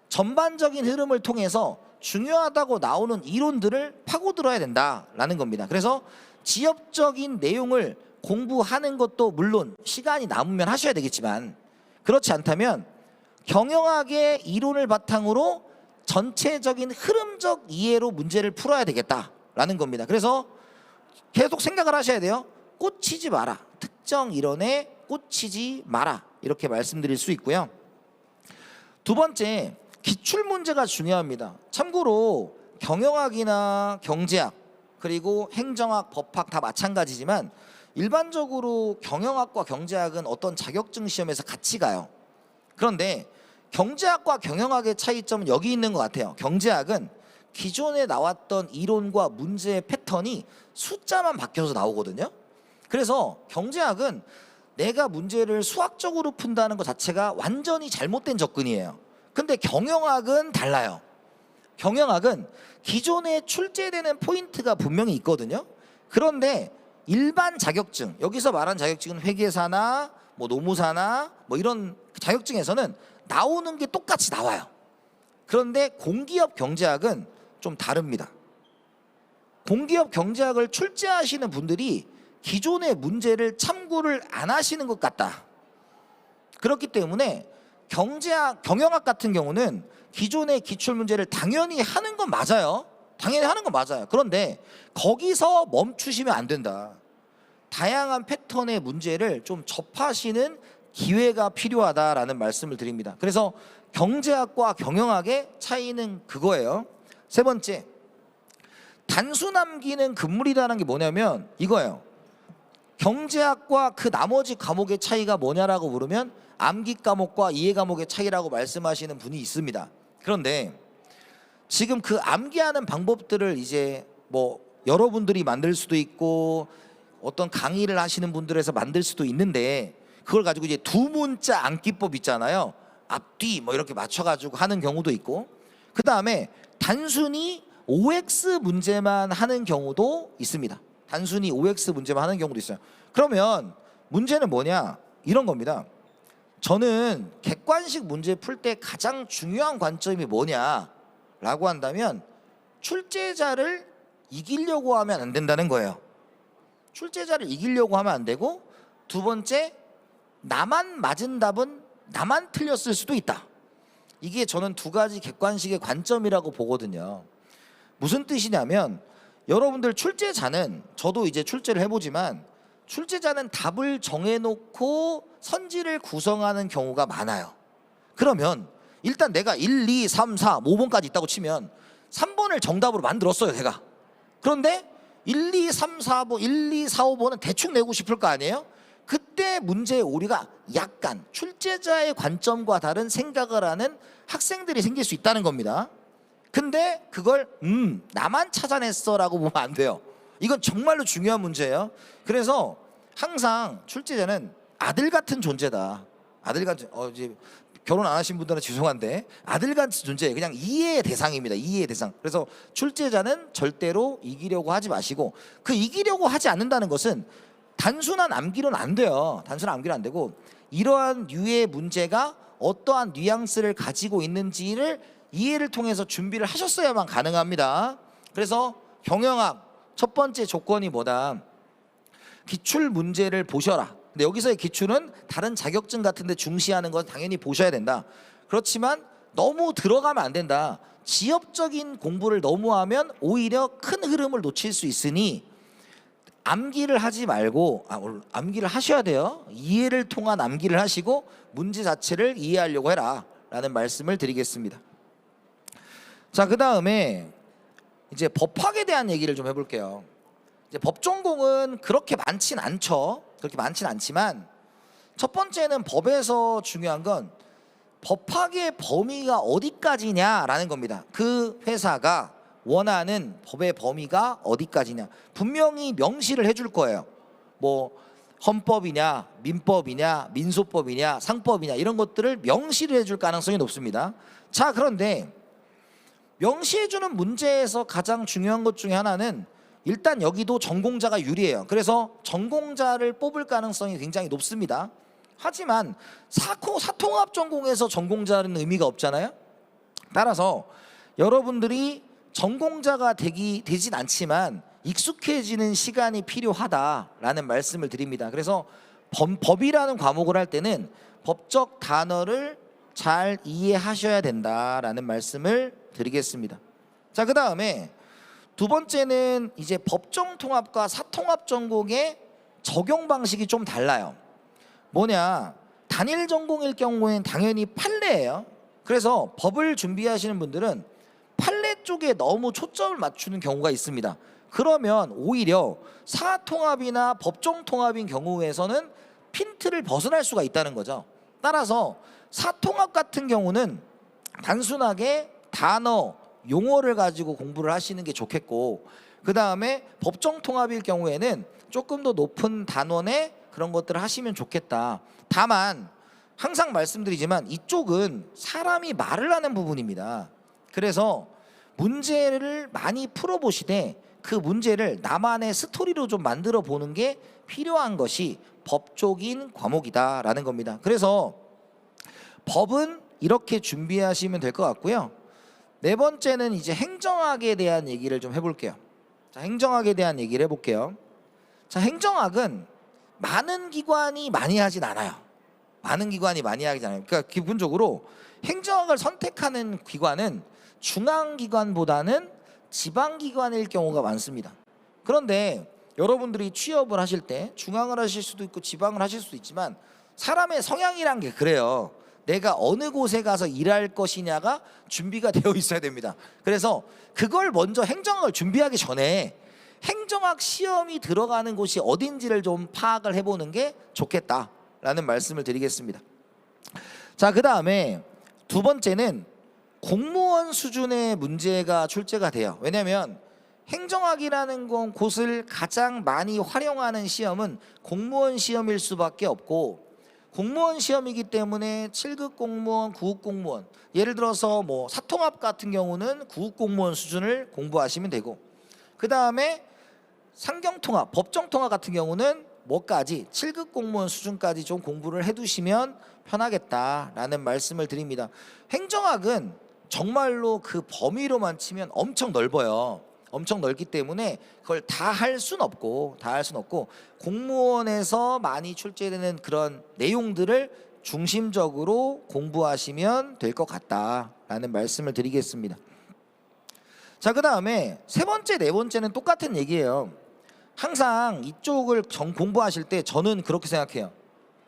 전반적인 흐름을 통해서 중요하다고 나오는 이론들을 파고들어야 된다라는 겁니다. 그래서 지엽적인 내용을 공부하는 것도 물론 시간이 남으면 하셔야 되겠지만, 그렇지 않다면 경영학의 이론을 바탕으로 전체적인 흐름적 이해로 문제를 풀어야 되겠다라는 겁니다. 그래서 계속 생각을 하셔야 돼요. 꽂히지 마라. 특정 이론에 꽂히지 마라, 이렇게 말씀드릴 수 있고요. 두 번째, 기출 문제가 중요합니다. 참고로 경영학이나 경제학 그리고 행정학, 법학 다 마찬가지지만 일반적으로 경영학과 경제학은 어떤 자격증 시험에서 같이 가요. 그런데 경제학과 경영학의 차이점은 여기 있는 것 같아요. 경제학은 기존에 나왔던 이론과 문제의 패턴이 숫자만 바뀌어서 나오거든요. 그래서 경제학은 내가 문제를 수학적으로 푼다는 것 자체가 완전히 잘못된 접근이에요. 근데 경영학은 달라요. 경영학은 기존에 출제되는 포인트가 분명히 있거든요. 그런데 일반 자격증, 여기서 말한 자격증은 회계사나 뭐 노무사나 뭐 이런 자격증에서는 나오는 게 똑같이 나와요. 그런데 공기업 경제학은 좀 다릅니다. 공기업 경제학을 출제하시는 분들이 기존의 문제를 참고를 안 하시는 것 같다. 그렇기 때문에 경영학 같은 경우는 기존의 기출 문제를 당연히 하는 건 맞아요. 당연히 하는 건 맞아요. 그런데 거기서 멈추시면 안 된다. 다양한 패턴의 문제를 좀 접하시는 기회가 필요하다라는 말씀을 드립니다. 그래서 경제학과 경영학의 차이는 그거예요. 세 번째, 단수 남기는 금물이라는 게 뭐냐면 이거예요. 경제학과 그 나머지 과목의 차이가 뭐냐라고 물으면 암기 과목과 이해 과목의 차이라고 말씀하시는 분이 있습니다. 그런데 지금 그 암기하는 방법들을 이제 뭐 여러분들이 만들 수도 있고 어떤 강의를 하시는 분들에서 만들 수도 있는데 그걸 가지고 이제 두 문자 암기법 있잖아요. 앞뒤 뭐 이렇게 맞춰가지고 하는 경우도 있고, 그 다음에 단순히 OX 문제만 하는 경우도 있습니다. 단순히 OX 문제만 하는 경우도 있어요. 그러면 문제는 뭐냐, 이런 겁니다. 저는 객관식 문제 풀 때 가장 중요한 관점이 뭐냐라고 한다면 출제자를 이기려고 하면 안 된다는 거예요. 출제자를 이기려고 하면 안 되고, 두 번째, 나만 맞은 답은 나만 틀렸을 수도 있다. 이게 저는 두 가지 객관식의 관점이라고 보거든요. 무슨 뜻이냐면 여러분들 출제자는, 저도 이제 출제를 해보지만 출제자는 답을 정해놓고 선지를 구성하는 경우가 많아요. 그러면 일단 내가 1, 2, 3, 4, 5번까지 있다고 치면 3번을 정답으로 만들었어요, 제가. 그런데 1, 2, 3, 4번, 1, 2, 4, 5번은 대충 내고 싶을 거 아니에요? 그때 문제의 오류가 약간 출제자의 관점과 다른 생각을 하는 학생들이 생길 수 있다는 겁니다. 근데 그걸 나만 찾아냈어 라고 보면 안 돼요. 이건 정말로 중요한 문제예요. 그래서 항상 출제자는 아들 같은 존재다. 아들 같은, 이제 결혼 안 하신 분들은 죄송한데 아들 같은 존재, 그냥 이해의 대상입니다. 이해의 대상. 그래서 출제자는 절대로 이기려고 하지 마시고, 그 이기려고 하지 않는다는 것은 단순한 암기로는 안 돼요. 단순한 암기로 안 되고 이러한 류의 문제가 어떠한 뉘앙스를 가지고 있는지를 이해를 통해서 준비를 하셨어야만 가능합니다. 그래서 경영학 첫 번째 조건이 뭐다? 기출 문제를 보셔라. 근데 여기서의 기출은 다른 자격증 같은 데 중시하는 건 당연히 보셔야 된다. 그렇지만 너무 들어가면 안 된다. 지엽적인 공부를 너무 하면 오히려 큰 흐름을 놓칠 수 있으니 암기를 하지 말고, 암기를 하셔야 돼요. 이해를 통한 암기를 하시고 문제 자체를 이해하려고 해라 라는 말씀을 드리겠습니다. 자, 그 다음에 이제 법학에 대한 얘기를 좀 해볼게요. 이제 법 전공은 그렇게 많진 않죠. 그렇게 많진 않지만 첫 번째는 법에서 중요한 건 법학의 범위가 어디까지냐라는 겁니다. 그 회사가 원하는 법의 범위가 어디까지냐 분명히 명시를 해줄 거예요. 뭐 헌법이냐 민법이냐 민소법이냐 상법이냐 이런 것들을 명시를 해줄 가능성이 높습니다. 자, 그런데 명시해주는 문제에서 가장 중요한 것 중에 하나는 일단 여기도 전공자가 유리해요. 그래서 전공자를 뽑을 가능성이 굉장히 높습니다. 하지만 사통합 전공에서 전공자는 의미가 없잖아요. 따라서 여러분들이 전공자가 되진 않지만 익숙해지는 시간이 필요하다라는 말씀을 드립니다. 그래서 법이라는 과목을 할 때는 법적 단어를 잘 이해하셔야 된다라는 말씀을 드리겠습니다. 자, 그 다음에 두 번째는 이제 법정 통합과 사통합 전공의 적용 방식이 좀 달라요. 뭐냐, 단일 전공일 경우엔 당연히 판례예요. 그래서 법을 준비하시는 분들은 판례 쪽에 너무 초점을 맞추는 경우가 있습니다. 그러면 오히려 사통합이나 법정통합인 경우에서는 핀트를 벗어날 수가 있다는 거죠. 따라서 사통합 같은 경우는 단순하게 단어, 용어를 가지고 공부를 하시는 게 좋겠고, 그 다음에 법정통합일 경우에는 조금 더 높은 단원의 그런 것들을 하시면 좋겠다. 다만 항상 말씀드리지만 이쪽은 사람이 말을 하는 부분입니다. 그래서 문제를 많이 풀어보시되 그 문제를 나만의 스토리로 좀 만들어 보는 게 필요한 것이 법 쪽인 과목이다라는 겁니다. 그래서 법은 이렇게 준비하시면 될 것 같고요. 네 번째는 이제 행정학에 대한 얘기를 좀 해볼게요. 자, 행정학에 대한 얘기를 해볼게요. 자, 행정학은 많은 기관이 많이 하진 않아요. 많은 기관이 많이 하진 않아요. 그러니까 기본적으로 행정학을 선택하는 기관은 중앙기관보다는 지방기관일 경우가 많습니다. 그런데 여러분들이 취업을 하실 때 중앙을 하실 수도 있고 지방을 하실 수도 있지만 사람의 성향이란 게 그래요. 내가 어느 곳에 가서 일할 것이냐가 준비가 되어 있어야 됩니다. 그래서 그걸 먼저 행정학을 준비하기 전에 행정학 시험이 들어가는 곳이 어딘지를 좀 파악을 해보는 게 좋겠다라는 말씀을 드리겠습니다. 자, 그 다음에 두 번째는 공무원 수준의 문제가 출제가 돼요. 왜냐하면 행정학이라는 곳을 가장 많이 활용하는 시험은 공무원 시험일 수밖에 없고, 공무원 시험이기 때문에 7급 공무원, 9급 공무원, 예를 들어서 뭐 사통합 같은 경우는 9급 공무원 수준을 공부하시면 되고, 그 다음에 상경통합, 법정통합 같은 경우는 뭐까지 7급 공무원 수준까지 좀 공부를 해두시면 편하겠다라는 말씀을 드립니다. 행정학은 정말로 그 범위로만 치면 엄청 넓어요. 엄청 넓기 때문에 그걸 다 할 순 없고 공무원에서 많이 출제되는 그런 내용들을 중심적으로 공부하시면 될 것 같다라는 말씀을 드리겠습니다. 자, 그 다음에 세 번째, 네 번째는 똑같은 얘기예요. 항상 이쪽을 공부하실 때 저는 그렇게 생각해요.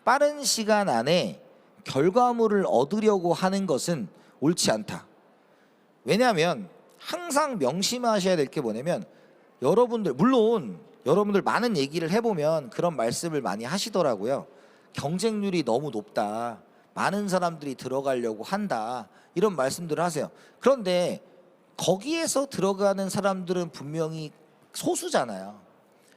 빠른 시간 안에 결과물을 얻으려고 하는 것은 옳지 않다. 왜냐하면 항상 명심하셔야 될 게 뭐냐면, 여러분들 물론 여러분들 많은 얘기를 해보면 그런 말씀을 많이 하시더라고요. 경쟁률이 너무 높다, 많은 사람들이 들어가려고 한다, 이런 말씀들을 하세요. 그런데 거기에서 들어가는 사람들은 분명히 소수잖아요.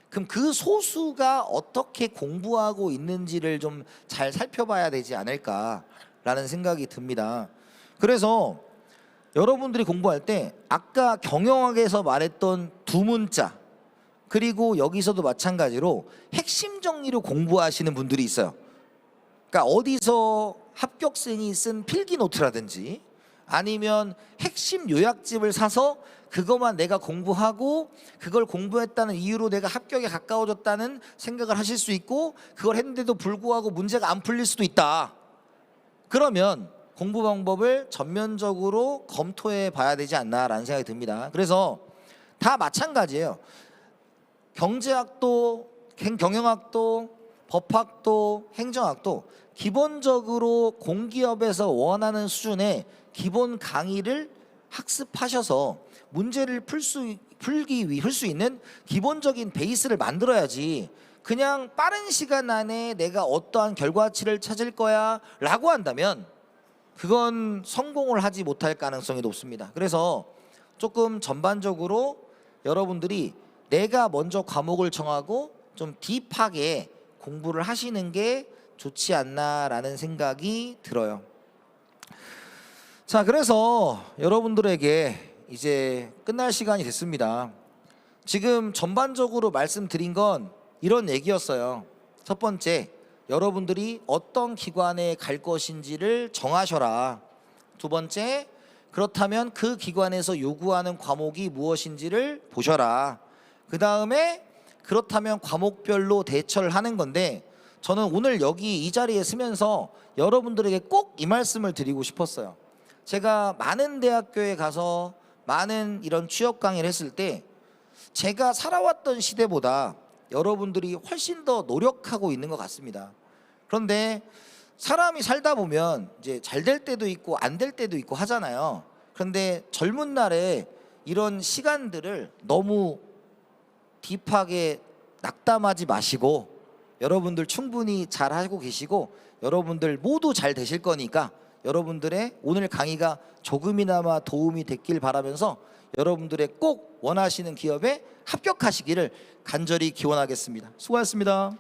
그럼 그 소수가 어떻게 공부하고 있는지를 좀 잘 살펴봐야 되지 않을까라는 생각이 듭니다. 그래서 여러분들이 공부할 때 아까 경영학에서 말했던 두 문자, 그리고 여기서도 마찬가지로 핵심 정리로 공부하시는 분들이 있어요. 그러니까 어디서 합격생이 쓴 필기 노트라든지 아니면 핵심 요약집을 사서 그것만 내가 공부하고 그걸 공부했다는 이유로 내가 합격에 가까워졌다는 생각을 하실 수 있고, 그걸 했는데도 불구하고 문제가 안 풀릴 수도 있다. 그러면 공부 방법을 전면적으로 검토해 봐야 되지 않나라는 생각이 듭니다. 그래서 다 마찬가지예요. 경제학도, 경영학도, 법학도, 행정학도 기본적으로 공기업에서 원하는 수준의 기본 강의를 학습하셔서 문제를 풀 수 있는 기본적인 베이스를 만들어야지, 그냥 빠른 시간 안에 내가 어떠한 결과치를 찾을 거야 라고 한다면 그건 성공을 하지 못할 가능성이 높습니다. 그래서 조금 전반적으로 여러분들이 내가 먼저 과목을 정하고 좀 딥하게 공부를 하시는 게 좋지 않나라는 생각이 들어요. 자, 그래서 여러분들에게 이제 끝날 시간이 됐습니다. 지금 전반적으로 말씀드린 건 이런 얘기였어요. 첫 번째, 여러분들이 어떤 기관에 갈 것인지를 정하셔라. 두 번째, 그렇다면 그 기관에서 요구하는 과목이 무엇인지를 보셔라. 그 다음에 그렇다면 과목별로 대처를 하는 건데, 저는 오늘 여기 이 자리에 서면서 여러분들에게 꼭 이 말씀을 드리고 싶었어요. 제가 많은 대학교에 가서 많은 이런 취업 강의를 했을 때 제가 살아왔던 시대보다 여러분들이 훨씬 더 노력하고 있는 것 같습니다. 그런데 사람이 살다 보면 이제 잘 될 때도 있고 안 될 때도 있고 하잖아요. 그런데 젊은 날에 이런 시간들을 너무 딥하게 낙담하지 마시고 여러분들 충분히 잘 하고 계시고 여러분들 모두 잘 되실 거니까 여러분들의 오늘 강의가 조금이나마 도움이 됐길 바라면서 여러분들의 꼭 원하시는 기업에 합격하시기를 간절히 기원하겠습니다. 수고하셨습니다.